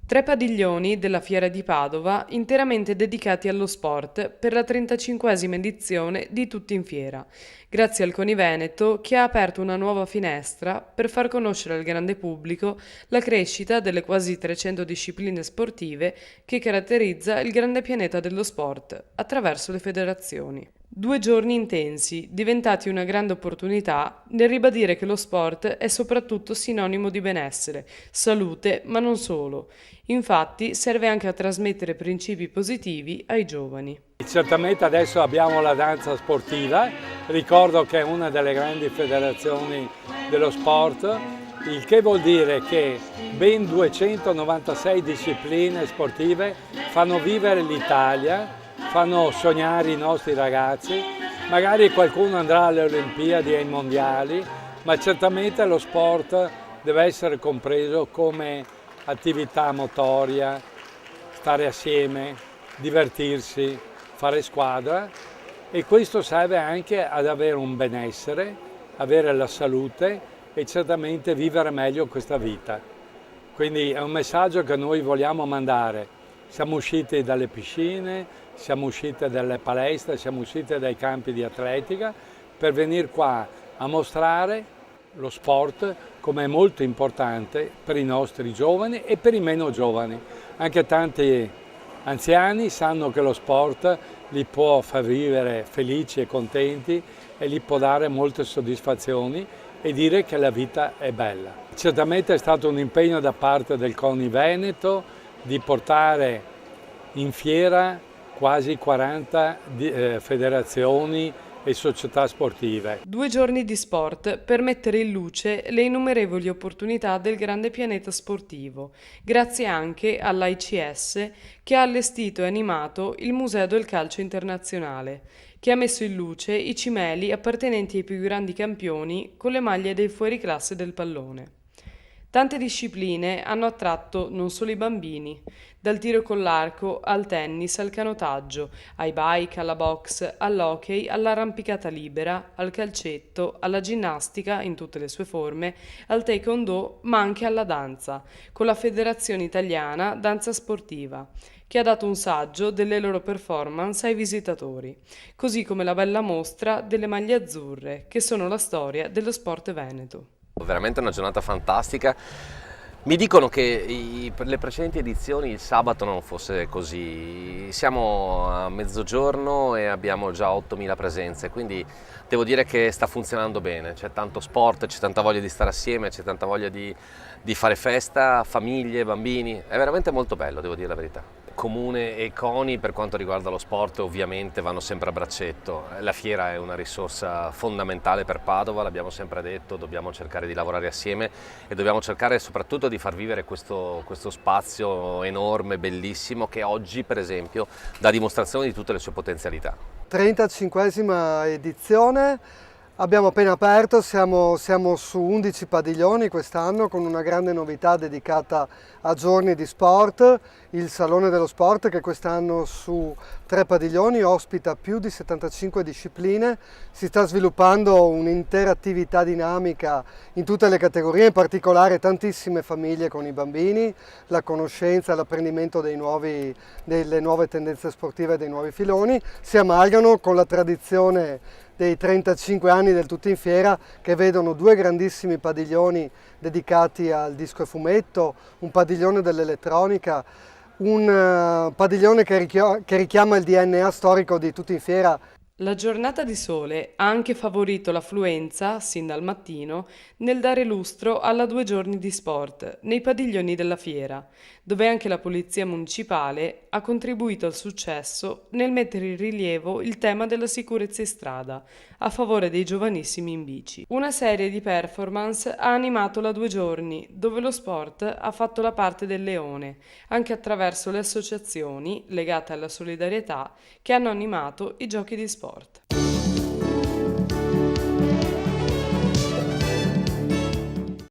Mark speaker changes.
Speaker 1: 3 padiglioni della Fiera di Padova interamente dedicati allo sport per la 35esima edizione di Tutti in Fiera, grazie al CONI Veneto che ha aperto una nuova finestra per far conoscere al grande pubblico la crescita delle quasi 300 discipline sportive che caratterizza il grande pianeta dello sport attraverso le federazioni. 2 giorni intensi, diventati una grande opportunità nel ribadire che lo sport è soprattutto sinonimo di benessere, salute, ma non solo. Infatti serve anche a trasmettere principi positivi ai giovani.
Speaker 2: Certamente adesso abbiamo la danza sportiva, ricordo che è una delle grandi federazioni dello sport, il che vuol dire che ben 296 discipline sportive fanno vivere l'Italia, fanno sognare i nostri ragazzi, magari qualcuno andrà alle Olimpiadi e ai Mondiali, ma certamente lo sport deve essere compreso come attività motoria, stare assieme, divertirsi, fare squadra e questo serve anche ad avere un benessere, avere la salute e certamente vivere meglio questa vita. Quindi è un messaggio che noi vogliamo mandare. Siamo usciti dalle piscine, siamo usciti dalle palestre, siamo usciti dai campi di atletica per venire qua a mostrare lo sport come è molto importante per i nostri giovani e per i meno giovani. Anche tanti anziani sanno che lo sport li può far vivere felici e contenti e gli può dare molte soddisfazioni e dire che la vita è bella. Certamente è stato un impegno da parte del CONI Veneto di portare in fiera quasi 40 federazioni e società sportive.
Speaker 1: 2 giorni di sport per mettere in luce le innumerevoli opportunità del grande pianeta sportivo, grazie anche all'AICS che ha allestito e animato il Museo del Calcio Internazionale, che ha messo in luce i cimeli appartenenti ai più grandi campioni con le maglie dei fuoriclasse del pallone. Tante discipline hanno attratto non solo i bambini, dal tiro con l'arco al tennis al canotaggio, ai bike, alla box, all'hockey, all'arrampicata libera, al calcetto, alla ginnastica in tutte le sue forme, al taekwondo, ma anche alla danza, con la Federazione Italiana Danza Sportiva, che ha dato un saggio delle loro performance ai visitatori, così come la bella mostra delle maglie azzurre, che sono la storia dello sport veneto.
Speaker 3: Veramente una giornata fantastica. Mi dicono che per le precedenti edizioni il sabato non fosse così. Siamo a mezzogiorno e abbiamo già 8.000 presenze, quindi devo dire che sta funzionando bene. C'è tanto sport, c'è tanta voglia di stare assieme, c'è tanta voglia di fare festa, famiglie, bambini. È veramente molto bello, devo dire la verità. Comune e CONI per quanto riguarda lo sport ovviamente vanno sempre a braccetto. La fiera è una risorsa fondamentale per Padova, l'abbiamo sempre detto, dobbiamo cercare di lavorare assieme e dobbiamo cercare soprattutto di far vivere questo spazio enorme, bellissimo, che oggi per esempio dà dimostrazione di tutte le sue potenzialità.
Speaker 4: 35esima edizione. Abbiamo appena aperto, siamo su 11 padiglioni quest'anno con una grande novità dedicata a giorni di sport, il Salone dello Sport che quest'anno su 3 padiglioni ospita più di 75 discipline, si sta sviluppando un'intera attività dinamica in tutte le categorie, in particolare tantissime famiglie con i bambini, la conoscenza, l'apprendimento delle nuove tendenze sportive e dei nuovi filoni, si amalgano con la tradizione dei 35 anni del Tutti in Fiera che vedono 2 grandissimi padiglioni dedicati al disco e fumetto, un padiglione dell'elettronica, un padiglione che richiama il DNA storico di Tutti in Fiera.
Speaker 1: La giornata di sole ha anche favorito l'affluenza, sin dal mattino, nel dare lustro alla 2 giorni di sport nei padiglioni della fiera, dove anche la Polizia Municipale ha contribuito al successo nel mettere in rilievo il tema della sicurezza in strada, a favore dei giovanissimi in bici. Una serie di performance ha animato la 2 giorni, dove lo sport ha fatto la parte del leone, anche attraverso le associazioni legate alla solidarietà che hanno animato i giochi di sport.